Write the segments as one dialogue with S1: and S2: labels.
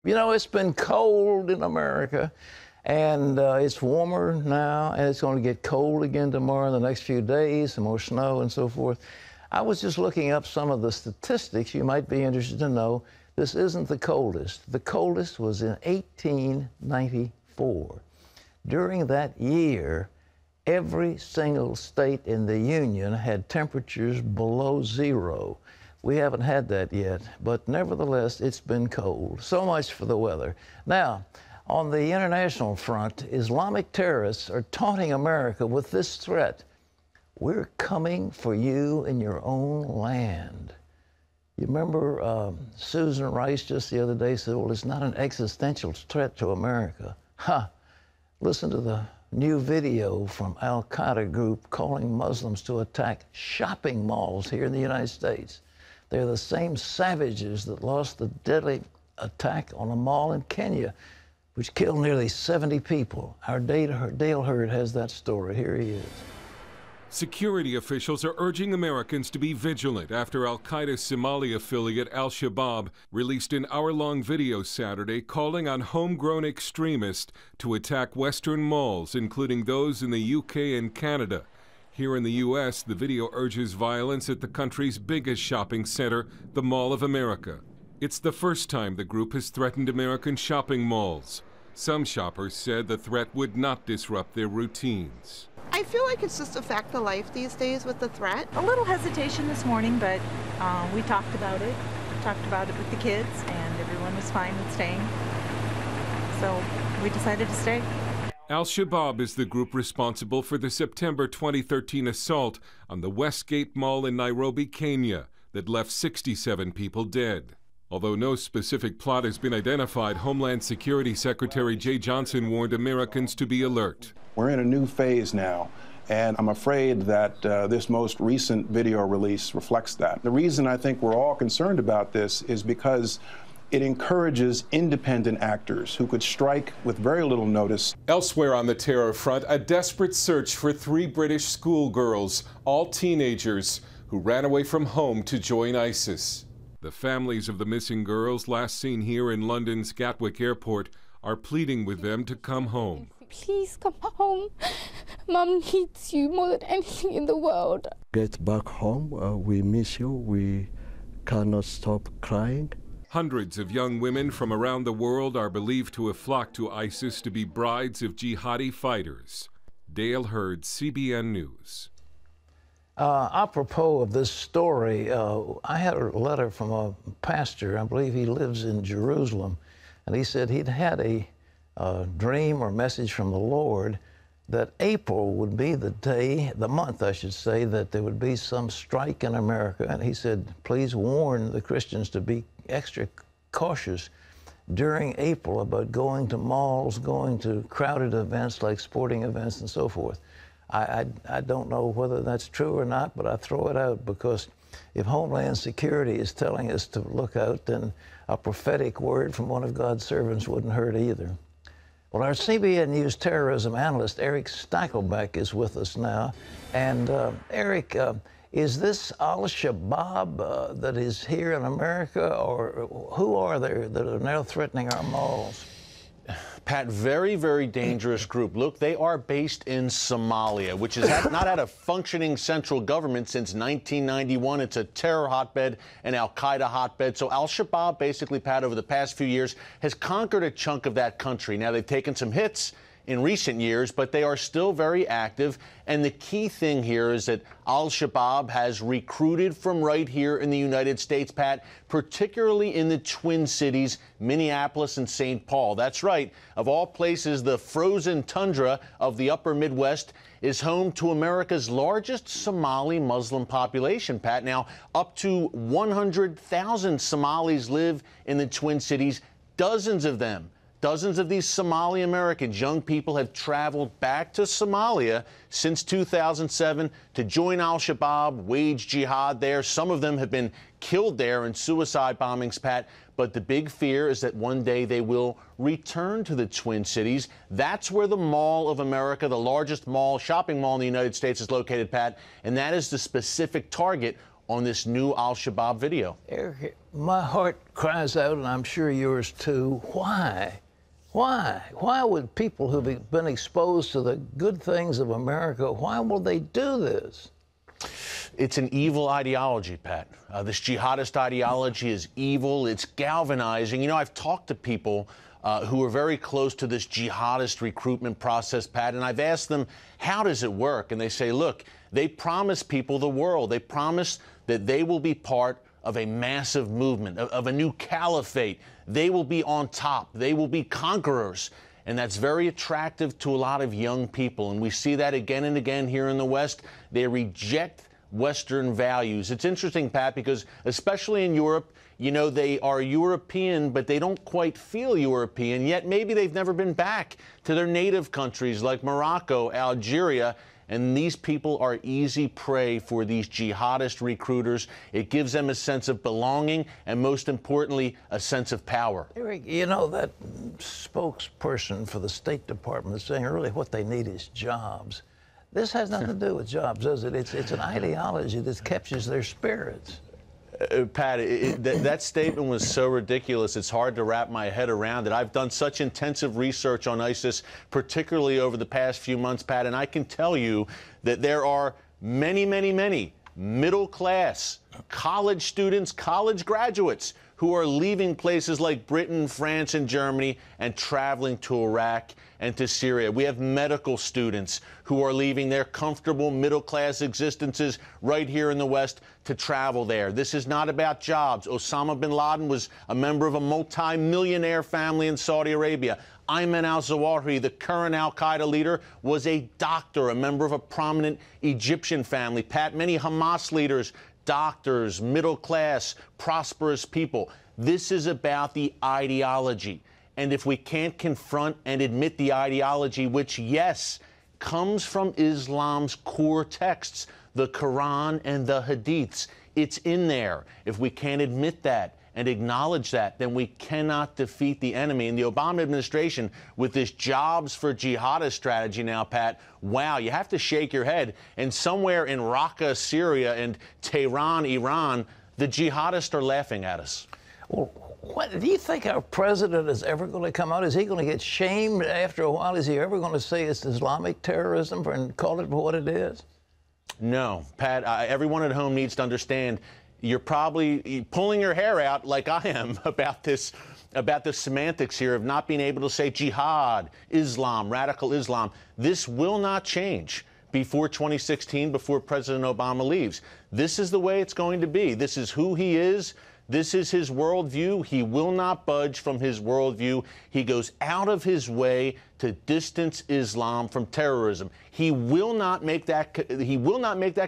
S1: You know, it's been cold in America, and it's warmer now, and it's going to get cold again tomorrow in the next few days, some more snow and so forth. I was just looking up some of the statistics you might be interested to know. This isn't the coldest. The coldest was in 1894. During that year, every single state in the Union had temperatures below zero. We haven't had that yet, but nevertheless, it's been cold. So much for the weather. Now, on the international front, Islamic terrorists are taunting America with this threat: we're coming for you in your own land. You remember Susan Rice just the other day said, well, it's not an existential threat to America. Listen to the new video from Al-Qaeda group calling Muslims to attack shopping malls here in the United States. They're the same savages that lost the deadly attack on a mall in Kenya, which killed nearly 70 people. Our Dale Hurd has that story. Here he is.
S2: Security officials are urging Americans to be vigilant after al-Qaeda's Somali affiliate al-Shabaab released an hour-long video Saturday calling on homegrown extremists to attack Western malls, including those in the UK and Canada. Here in the U.S., the video urges violence at the country's biggest shopping center, the Mall of America. It's the first time the group has threatened American shopping malls. Some shoppers said the threat would not disrupt their routines.
S3: I feel like it's just a fact of life these days with the threat.
S4: A little hesitation this morning, but we talked about it with the kids, and everyone was fine with staying. So we decided to stay.
S2: Al-Shabaab is the group responsible for the September 2013 assault on the Westgate Mall in Nairobi, Kenya, that left 67 people dead. Although no specific plot has been identified, Homeland Security Secretary Jay Johnson warned Americans to be alert.
S5: We're in a new phase now, and I'm afraid that this most recent video release reflects that. The reason I think we're all concerned about this is because it encourages independent actors who could strike with very little notice.
S2: Elsewhere on the terror front, a desperate search for 3 British schoolgirls, all teenagers, who ran away from home to join ISIS. The families of the missing girls, last seen here in London's Gatwick Airport, are pleading with them to come home.
S6: Please come home. Mom needs you more than anything in the world.
S7: Get back home. We miss you. We cannot stop crying.
S2: Hundreds of young women from around the world are believed to have flocked to ISIS to be brides of jihadi fighters. Dale Hurd, CBN News.
S1: Apropos of this story, I had a letter from a pastor. I believe he lives in Jerusalem, and he said he'd had a dream or message from the Lord that April would be the month, I should say, that there would be some strike in America. And he said, please warn the Christians to be extra cautious during April about going to malls, going to crowded events like sporting events and so forth. I don't know whether that's true or not, but I throw it out because if Homeland Security is telling us to look out, then a prophetic word from one of God's servants wouldn't hurt either. Well, our CBN News terrorism analyst, Eric Stakelbeck, is with us now. And Eric, is this al-Shabaab that is here in America, or who are there that are now threatening our malls?
S8: Pat, very, very dangerous group. Look, they are based in Somalia, which has not had a functioning central government since 1991. It's a terror hotbed, an al-Qaeda hotbed. So al-Shabaab basically, Pat, over the past few years has conquered a chunk of that country. Now, they've taken some hits in recent years, but they are still very active. And the key thing here is that al-Shabaab has recruited from right here in the United States, Pat, particularly in the Twin Cities, Minneapolis and St. Paul. That's right. Of all places, the frozen tundra of the upper Midwest is home to America's largest Somali Muslim population, Pat. Now, up to 100,000 Somalis live in the Twin Cities, dozens of them. Dozens of these Somali Americans, young people, have traveled back to Somalia since 2007 to join al-Shabaab, wage jihad there. Some of them have been killed there in suicide bombings, Pat. But the big fear is that one day they will return to the Twin Cities. That's where the Mall of America, the largest mall, shopping mall in the United States, is located, Pat. And that is the specific target. on this new al-Shabaab video.
S1: Eric, my heart cries out, and I'm sure yours too. Why? Why? Why would people who've been exposed to the good things of America, why will they do this?
S8: It's an evil ideology, Pat. This jihadist ideology is evil. It's galvanizing. You know, I've talked to people who are very close to this jihadist recruitment process, Pat, and I've asked them, how does it work? And they say, look, they promise people the world. They promise that they will be part of a massive movement, of a new caliphate. They will be on top. They will be conquerors. And that's very attractive to a lot of young people. And we see that again and again here in the West. They reject Western values. It's interesting, Pat, because especially in Europe, you know, they are European, but they don't quite feel European, yet maybe they've never been back to their native countries like Morocco, Algeria, and these people are easy prey for these jihadist recruiters. It gives them a sense of belonging and, most importantly, a sense of power.
S1: Eric, you know, that spokesperson for the State Department is saying really what they need is jobs. This has nothing to do with jobs, does it? It's an ideology that captures their spirits.
S8: Pat, that statement was so ridiculous, it's hard to wrap my head around it. I've done such intensive research on ISIS, particularly over the past few months, Pat, and I can tell you that there are many, many, many middle-class college students, college graduates who are leaving places like Britain, France, and Germany and traveling to Iraq and to Syria. We have medical students who are leaving their comfortable middle-class existences right here in the West to travel there. This is not about jobs. Osama bin Laden was a member of a multi-millionaire family in Saudi Arabia. Ayman al-Zawahiri, the current al-Qaeda leader, was a doctor, a member of a prominent Egyptian family. Pat, many Hamas leaders, doctors, middle class, prosperous people. This is about the ideology. And if we can't confront and admit the ideology, which, yes, comes from Islam's core texts, the Quran and the Hadiths, it's in there. If we can't admit that and acknowledge that, then we cannot defeat the enemy. And the Obama administration, with this jobs for jihadist strategy now, Pat, wow, you have to shake your head. And somewhere in Raqqa, Syria, and Tehran, Iran, the jihadists are laughing at us.
S1: Well, what, do you think our president is ever going to come out? Is he going to get shamed after a while? Is he ever going to say it's Islamic terrorism and call it for what it is?
S8: No, Pat, everyone at home needs to understand you're probably pulling your hair out like I am about the semantics here of not being able to say jihad, Islam, radical Islam. This will not change before 2016, before President Obama leaves. This is the way it's going to be. This is who he is. This is his worldview. He will not budge from his worldview. He goes out of his way to distance Islam from terrorism. He will not make that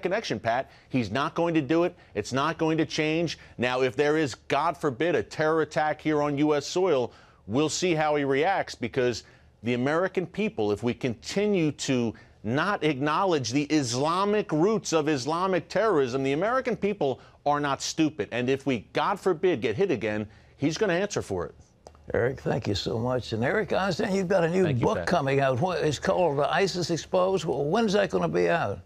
S8: connection, Pat. He's not going to do it. It's not going to change. Now, if there is, God forbid, a terror attack here on U.S. soil, we'll see how he reacts, because the American people, if we continue to not acknowledge the Islamic roots of Islamic terrorism, the American people are not stupid. And if we, God forbid, get hit again, he's going to answer for it.
S1: Eric, thank you so much. And Eric, I understand you've got a new book coming out. It's called ISIS Exposed. Well, when's that going to be out?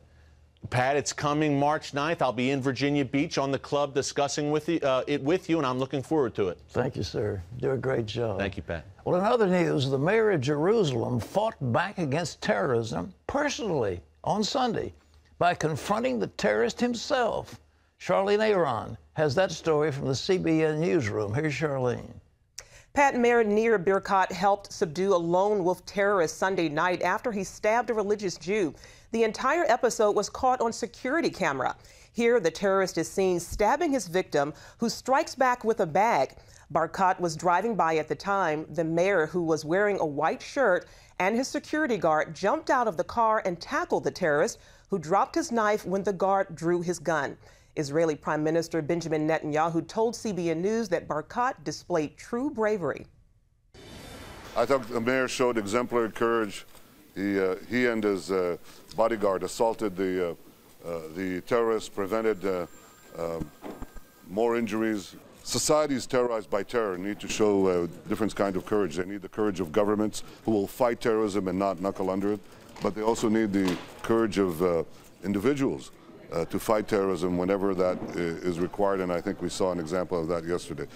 S8: Pat, it's coming March 9th. I'll be in Virginia Beach on the club discussing it with you, and I'm looking forward to it.
S1: Thank you, sir. Do a great job.
S8: Thank you, Pat.
S1: Well, in other news, the mayor of Jerusalem fought back against terrorism personally on Sunday by confronting the terrorist himself. Charlene Aaron has that story from the CBN newsroom. Here's Charlene.
S9: Pat, Mayor Nir Birkat helped subdue a lone wolf terrorist Sunday night after he stabbed a religious Jew. The entire episode was caught on security camera. Here, the terrorist is seen stabbing his victim, who strikes back with a bag. Birkat was driving by at the time. The mayor, who was wearing a white shirt, and his security guard jumped out of the car and tackled the terrorist, who dropped his knife when the guard drew his gun. Israeli Prime Minister Benjamin Netanyahu told CBN News that Birkat displayed true bravery.
S10: I thought the mayor showed exemplary courage. He and his bodyguard assaulted the terrorists, prevented more injuries. Societies terrorized by terror need to show different kind of courage. They need the courage of governments who will fight terrorism and not knuckle under it, but they also need the courage of individuals to fight terrorism whenever that is required, and I think we saw an example of that yesterday.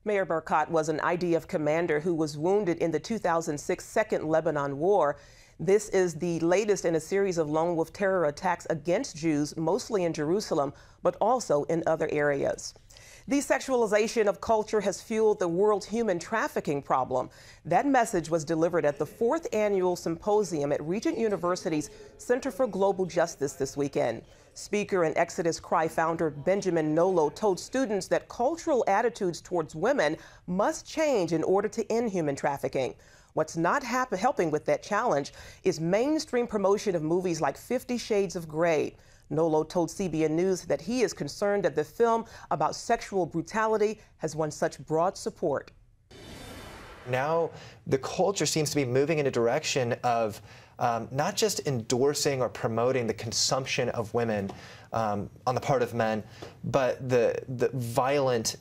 S9: Mayor Berkat was an IDF commander who was wounded in the 2006 Second Lebanon War. This is the latest in a series of lone wolf terror attacks against Jews, mostly in Jerusalem, but also in other areas. Desexualization of culture has fueled the world's human trafficking problem. That message was delivered at the 4th annual symposium at Regent University's Center for Global Justice this weekend. Speaker and Exodus Cry founder Benjamin Nolo told students that cultural attitudes towards women must change in order to end human trafficking. What's not helping with that challenge is mainstream promotion of movies like 50 Shades of Grey. Nolo told CBN News that he is concerned that the film about sexual brutality has won such broad support.
S11: Now the culture seems to be moving in a direction of not just endorsing or promoting the consumption of women on the part of men, but the violent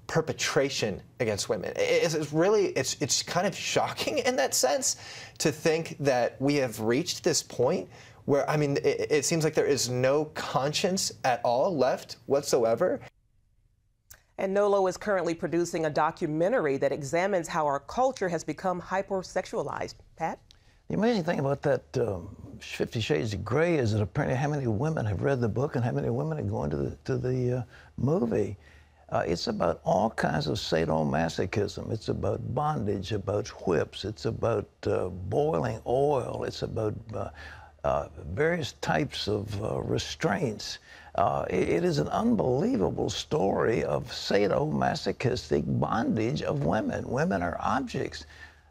S11: perpetration against women. It's kind of shocking in that sense to think that we have reached this point where, I mean, it seems like there is no conscience at all left whatsoever.
S9: And Nolo is currently producing a documentary that examines how our culture has become hypersexualized. Pat?
S1: The amazing thing about that 50 Shades of Grey is that apparently how many women have read the book and how many women are going to the movie. It's about all kinds of sadomasochism. It's about bondage, about whips. It's about boiling oil. It's about various types of restraints. It is an unbelievable story of sadomasochistic bondage of women. Women are objects.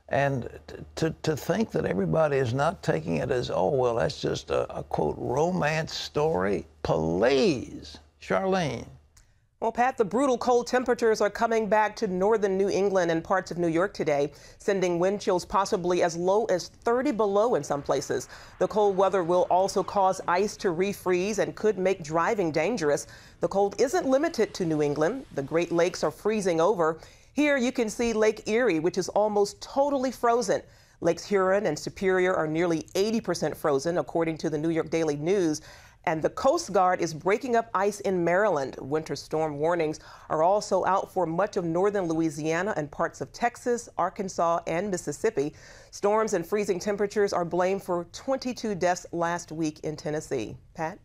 S1: And to think that everybody is not taking it as, oh, well, that's just a quote, romance story. Please, Charlene.
S9: Well, Pat, the brutal cold temperatures are coming back to northern New England and parts of New York today, sending wind chills possibly as low as 30 below in some places. The cold weather will also cause ice to refreeze and could make driving dangerous. The cold isn't limited to New England. The Great Lakes are freezing over. Here you can see Lake Erie, which is almost totally frozen. Lakes Huron and Superior are nearly 80% frozen, according to the New York Daily News. And the Coast Guard is breaking up ice in Maryland. Winter storm warnings are also out for much of northern Louisiana and parts of Texas, Arkansas, and Mississippi. Storms and freezing temperatures are blamed for 22 deaths last week in Tennessee. Pat?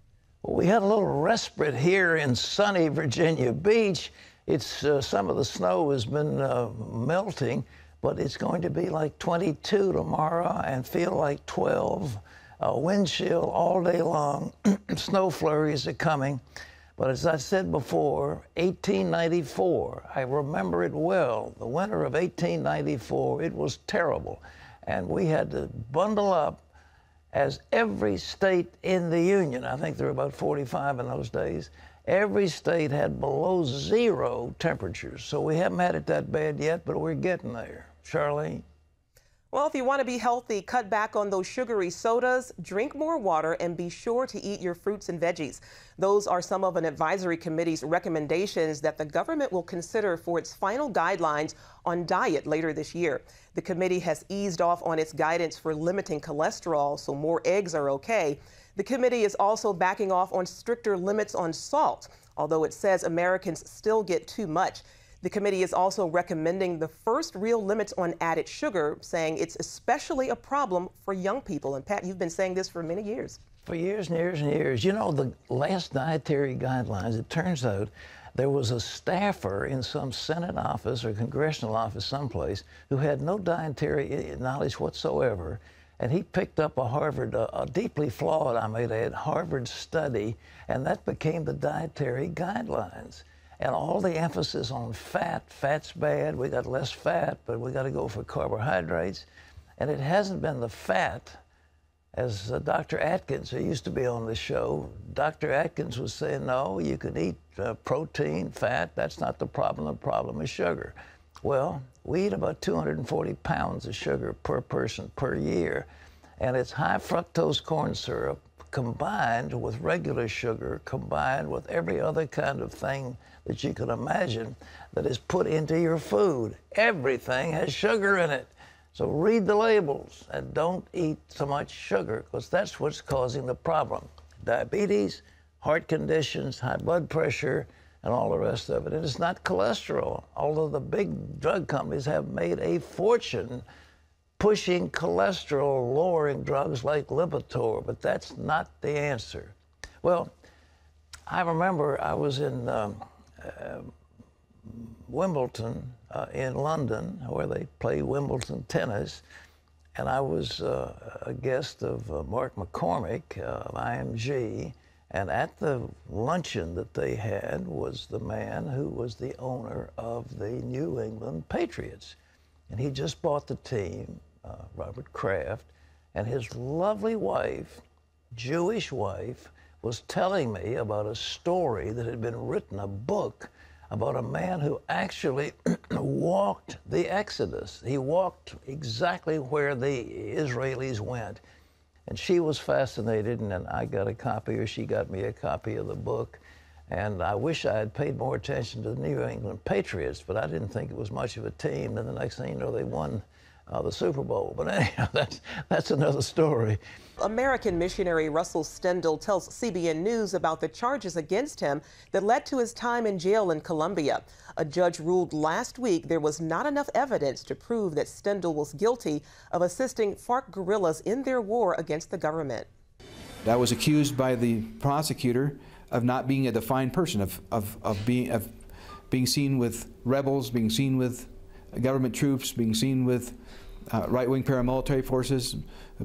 S1: Well, we had a little respite here in sunny Virginia Beach. It's some of the snow has been melting, but it's going to be like 22 tomorrow and feel like 12. Wind chill all day long. Snow flurries are coming. But as I said before, 1894, I remember it well. The winter of 1894, it was terrible. And we had to bundle up as every state in the Union, I think there were about 45 in those days, every state had below zero temperatures. So we haven't had it that bad yet, but we're getting there. Charlene?
S9: Well, if you want to be healthy, cut back on those sugary sodas, drink more water, and be sure to eat your fruits and veggies. Those are some of an advisory committee's recommendations that the government will consider for its final guidelines on diet later this year. The committee has eased off on its guidance for limiting cholesterol, so more eggs are okay. The committee is also backing off on stricter limits on salt, although it says Americans still get too much. The committee is also recommending the first real limits on added sugar, saying it's especially a problem for young people. And Pat, you've been saying this for many years.
S1: For years and years and years. You know, the last dietary guidelines, it turns out there was a staffer in some Senate office or congressional office someplace who had no dietary knowledge whatsoever. And he picked up a Harvard, a deeply flawed, I may add, Harvard study, and that became the dietary guidelines. And all the emphasis on fat, fat's bad, we got less fat, but we got to go for carbohydrates. And it hasn't been the fat, as Dr. Atkins, who used to be on this show, Dr. Atkins was saying, no, you can eat protein, fat, that's not the problem is sugar. Well, we eat about 240 pounds of sugar per person per year, and it's high fructose corn syrup combined with regular sugar, combined with every other kind of thing that you can imagine that is put into your food. Everything has sugar in it. So read the labels and don't eat so much sugar, because that's what's causing the problem. diabetes, heart conditions, high blood pressure, and all the rest of it. And it's not cholesterol, although the big drug companies have made a fortune pushing cholesterol-lowering drugs like Lipitor, but that's not the answer. Well, I remember I was in Wimbledon in London, where they play Wimbledon tennis, and I was a guest of Mark McCormick of IMG, and at the luncheon that they had was the man who was the owner of the New England Patriots. And he just bought the team, Robert Kraft, and his lovely wife, Jewish wife, was telling me about a story that had been written, a book, about a man who actually walked the Exodus. He walked exactly where the Israelis went. And she was fascinated, and I got a copy, or she got me a copy of the book. And I wish I had paid more attention to the New England Patriots, but I didn't think it was much of a team. And the next thing you know, they won the Super Bowl. But anyhow, that's another story.
S9: American missionary Russell Stendal tells CBN News about the charges against him that led to his time in jail in Colombia. A judge ruled last week there was not enough evidence to prove that Stendal was guilty of assisting FARC guerrillas in their war against the government.
S12: I was accused by the prosecutor of not being a defined person, of being seen with rebels, being seen with government troops, being seen with right-wing paramilitary forces,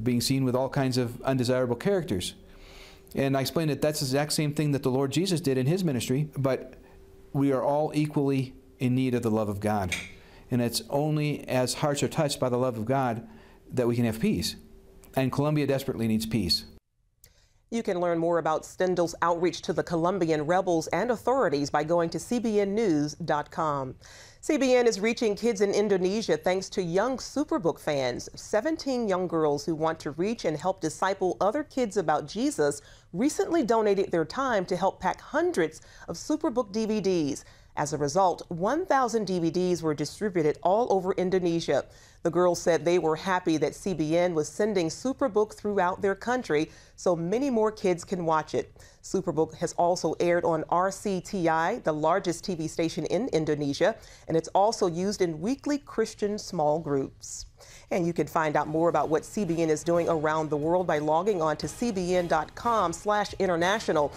S12: being seen with all kinds of undesirable characters. And I explained that that's the exact same thing that the Lord Jesus did in his ministry, but we are all equally in need of the love of God. And it's only as hearts are touched by the love of God that we can have peace. And Colombia desperately needs peace.
S9: You can learn more about Stendal's outreach to the Colombian rebels and authorities by going to cbnnews.com. CBN is reaching kids in Indonesia thanks to young Superbook fans. 17 young girls who want to reach and help disciple other kids about Jesus recently donated their time to help pack hundreds of Superbook DVDs. As a result, 1,000 DVDs were distributed all over Indonesia. The girls said they were happy that CBN was sending Superbook throughout their country so many more kids can watch it. Superbook has also aired on RCTI, the largest TV station in Indonesia, and it's also used in weekly Christian small groups. And you can find out more about what CBN is doing around the world by logging on to cbn.com/international.